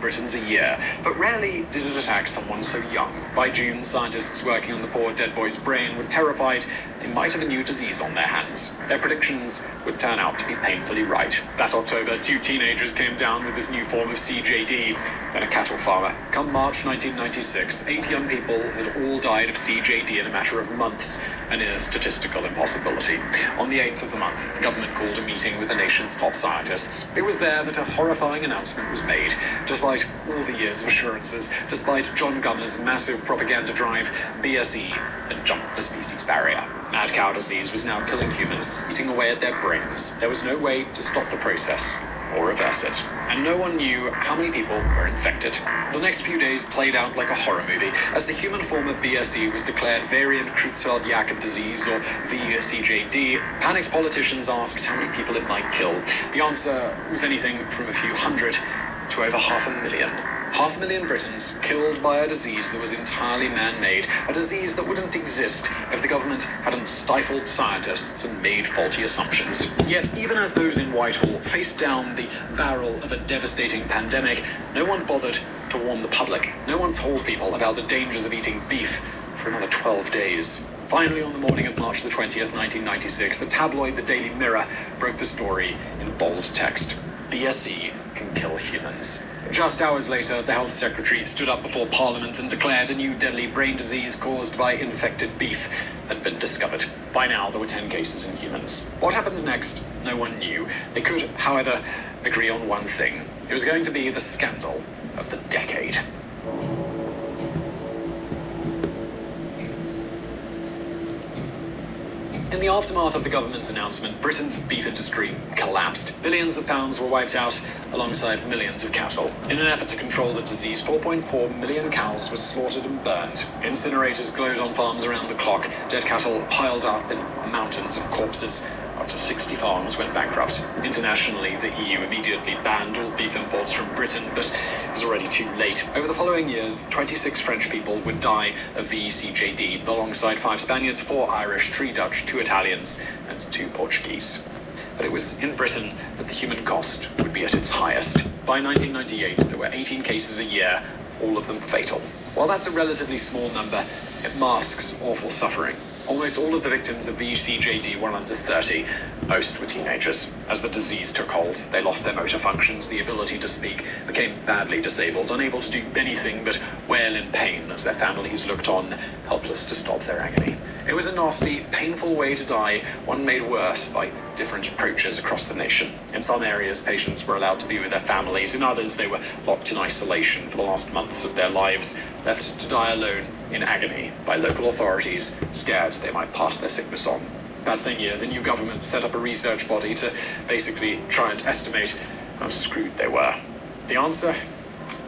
Britons a year, but rarely did it attack someone so young. By June, scientists working on the poor dead boy's brain were terrified they might have a new disease on their hands. Their predictions would turn out to be painfully right. That October, 2 teenagers came down with this new form of CJD, then a cattle farmer. Come March 1996, 8 young people had all died of CJD in a matter of months, a near statistical impossibility. On the 8th of the month, the government called a meeting with the nation's top scientists. It was there that a horrifying announcement was made. Despite all the years of assurances, despite John Gunner's massive propaganda drive, BSE had jumped the species barrier. Mad cow disease was now killing humans, eating away at their brains. There was no way to stop the process or reverse it. And no one knew how many people were infected. The next few days played out like a horror movie, as the human form of BSE was declared variant Creutzfeldt-Jakob disease, or VCJD. Panicked politicians asked how many people it might kill. The answer was anything from a few hundred to over 500,000. 500,000 Britons killed by a disease that was entirely man-made, a disease that wouldn't exist if the government hadn't stifled scientists and made faulty assumptions. Yet, even as those in Whitehall faced down the barrel of a devastating pandemic, no one bothered to warn the public. No one told people about the dangers of eating beef for another 12 days. Finally, on the morning of March the 20th, 1996, the tabloid The Daily Mirror broke the story in bold text. BSE can kill humans. Just hours later, the Health Secretary stood up before Parliament and declared a new deadly brain disease caused by infected beef had been discovered. By now, there were 10 cases in humans. What happens next? No one knew. They could, however, agree on one thing. It was going to be the scandal of the decade. In the aftermath of the government's announcement, Britain's beef industry collapsed. Billions of pounds were wiped out alongside millions of cattle. In an effort to control the disease, 4.4 million cows were slaughtered and burned. Incinerators glowed on farms around the clock. Dead cattle piled up in mountains of corpses. Up to 60 farms went bankrupt. Internationally, the EU immediately banned all beef imports from Britain, but it was already too late. Over the following years, 26 French people would die of VCJD, alongside 5 Spaniards, 4 Irish, 3 Dutch, 2 Italians, and 2 Portuguese. But it was in Britain that the human cost would be at its highest. By 1998, there were 18 cases a year, all of them fatal. While that's a relatively small number, it masks awful suffering. Almost all of the victims of VCJD were under 30. Most were teenagers. As the disease took hold, they lost their motor functions, the ability to speak, became badly disabled, unable to do anything but wail in pain as their families looked on, helpless to stop their agony. It was a nasty, painful way to die, one made worse by different approaches across the nation. In some areas, patients were allowed to be with their families. In others, they were locked in isolation for the last months of their lives, left to die alone in agony by local authorities, scared they might pass their sickness on. That same year, the new government set up a research body to basically try and estimate how screwed they were. The answer?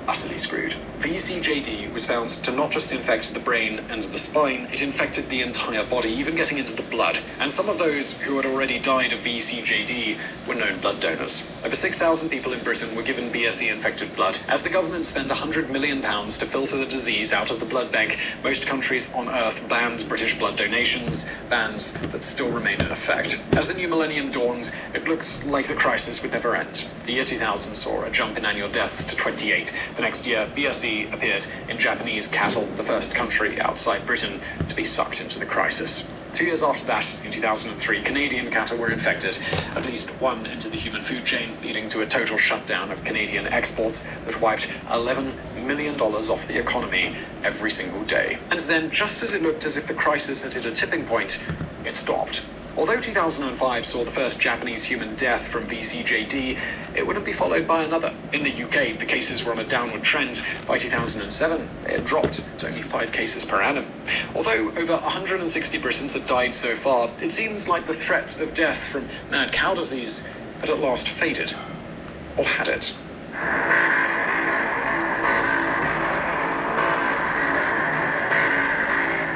Utterly screwed. VCJD was found to not just infect the brain and the spine, it infected the entire body, even getting into the blood. And some of those who had already died of VCJD were known blood donors. Over 6,000 people in Britain were given BSE-infected blood. As the government spent £100 million to filter the disease out of the blood bank, most countries on Earth banned British blood donations, bans that still remain in effect. As the new millennium dawned, it looked like the crisis would never end. The year 2000 saw a jump in annual deaths to 28. The next year, BSE appeared in Japanese cattle, the first country outside Britain to be sucked into the crisis. 2 years after that, in 2003, Canadian cattle were infected. At least one entered the human food chain, leading to a total shutdown of Canadian exports that wiped $11 million off the economy every single day. And then, just as it looked as if the crisis had hit a tipping point, it stopped. Although 2005 saw the first Japanese human death from VCJD, it wouldn't be followed by another. In the UK, the cases were on a downward trend. By 2007, they had dropped to only 5 cases per annum. Although over 160 Britons had died so far, it seems like the threat of death from mad cow disease had at last faded. Or had it?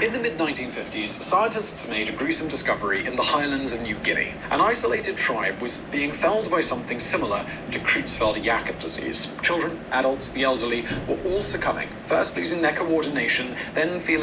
In the mid-1950s, scientists made a gruesome discovery in the highlands of New Guinea. An isolated tribe was being felled by something similar to Creutzfeldt-Jakob disease. Children, adults, the elderly were all succumbing, first losing their coordination, then feeling